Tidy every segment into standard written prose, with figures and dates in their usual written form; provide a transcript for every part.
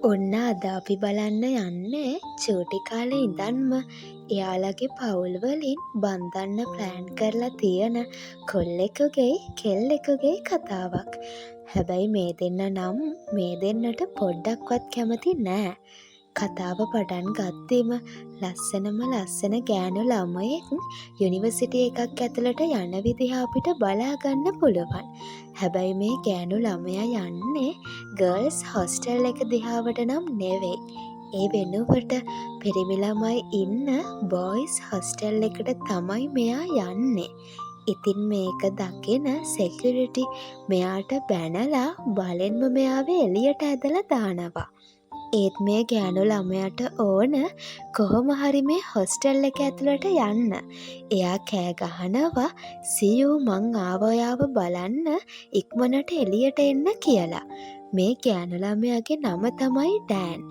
ඔන්න අද අපි බලන්න යන්නේ චූටි කාලේ ඉඳන්ම එයාලගේ පවුල් වලින් බන්ධන්න ප්ලෑන් කරලා තියෙන කොල්ලෙකුගේ කෙල්ලෙකුගේ කතාවක්. හැබැයි මේ දෙන්න නම් මේ දෙන්නට පොඩ්ඩක්වත් කැමති නෑ. කතාව පටන් ගත්තෙම ලස්සන ගෑනු ළමයෙක් යුනිවර්සිටි එකක් ඇතුළට යන විදිහ අපිට බලාගන්න පුළුවන්. හැබැයි මේ ගෑනු ළමයා යන්නේ ගර්ල්ස් හොස්ටල් එක දිහාවට නම් නෙවෙයි. ඒ වෙනුවට පිරිමි ළමයි ඉන්න බොයිස් හොස්ටල් එකට තමයි මෙයා යන්නේ. ඉතින් මේක දකින සෙකියුරිටි මෙයාට බැනලා බලෙන්ම මෙයාව එළියට ඇදලා දානවා. ඒත් මේ ගෑනු ළමයට ඕන කොහොම හරි මේ හොස්ටල් එක ඇතුළට යන්න. එයා කෑ ගහනවා "සියු මං ආවා ඔයාව බලන්න ඉක්මනට එළියට එන්න" කියලා. මේ ගෑනු ළමයාගේ නම තමයි ඩෑන්.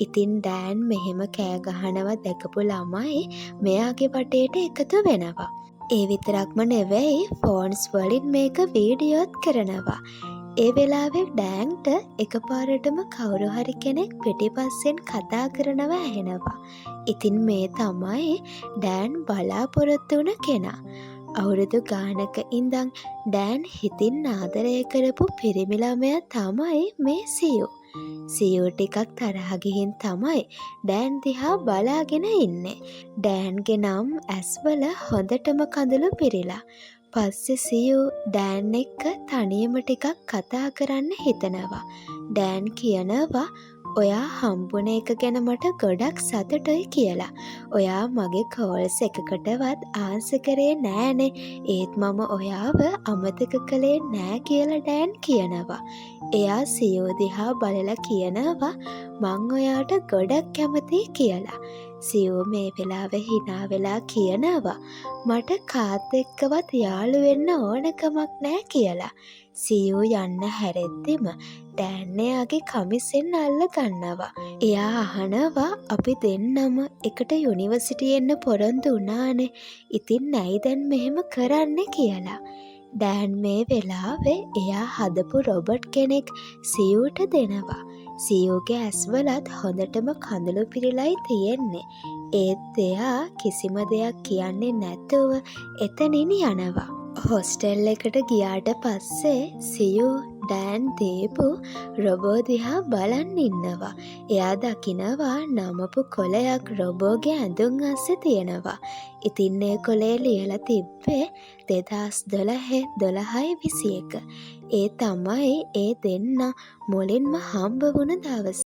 ඉතින් ඩෑන් මෙහෙම කෑ ගහනවා දැකපු ළමයි මෙයාගේ වටේට එකතු වෙනවා. ඒ විතරක්ම නෙවෙයි ෆෝන්ස් වලින් මේක වීඩියෝත් කරනවා. ඒ වෙලාවේ ඩෑන්ට එකපාරටම කවුරු හරි කෙනෙක් පිටිපස්සෙන් කතා කරනවා ඇහෙනවා. ඉතින් මේ තමයි ඩෑන් බලාපොරොත්තු වුණ කෙනා. අවුරුදු ගානක ඉඳන් ඩෑන් හිතින් ආදරය කරපු පිරිමි ළමයා තමයි මේ සියු. සියු ටිකක් තරහ ගිහින් තමයි ඩෑන් දිහා බලාගෙන ඉන්නේ. ඩෑන්ගේ නම් ඇස්වල හොඳටම කඳුළු පිරිලා. පස්සේ සියු ඩෑන් එක්ක තනියම ටිකක් කතා කරන්න හිතනවා. ඩෑන් කියනවා "ඔයා හම්බුන එක ගැන මට ගොඩක් සතුටුයි" කියලා. "ඔයා මගේ කෝල්ස් එකකටවත් ආන්සර් කරේ නෑනේ. ඒත් මම ඔයාව අමතක කළේ නෑ" කියලා ඩෑන් කියනවා. එයා සියු දිහා බලලා කියනවා "මං ඔයාට ගොඩක් කැමතියි" කියලා. සියු මේ වෙලාවේ hina වෙලා කියනවා "මට කාත් එක්කවත් යාළු වෙන්න ඕනකමක් නෑ" කියලා. සියු යන්න හැරෙද්දිම ඩෑන් එයාගේ කමිසෙන් අල්ල ගන්නවා. එයා අහනවා "අපි දෙන්නම එකට යුනිවර්සිටි එන්න පොරොන්දු වුණානේ. ඉතින් ඇයි දැන් මෙහෙම කරන්නේ" කියලා. ඩෑන් මේ වෙලාවේ එයා හදපු රොබට් කෙනෙක් සියුට දෙනවා. සියුගේ ඇස්වලත් හොඳටම කඳුළු පිරිලයි තියෙන්නේ. ඒත් එයා කිසිම දෙයක් කියන්නේ නැතුව එතනින් යනවා. හොස්ටෙල් එකට ගියාට පස්සේ සියු ඩෑන් දීපු රොබෝ දිහා බලන් ඉන්නවා. එයා දකිනවා නමපු කොලයක් රොබෝගේ ඇඳුම් අස්සේ තියෙනවා. ඉතින් ඒ කොලේ ලියලා තිබ්බේ 2012/12/21. ඒ තමයි ඒ දෙන්න මුලින්ම හම්බ වුණ දවස.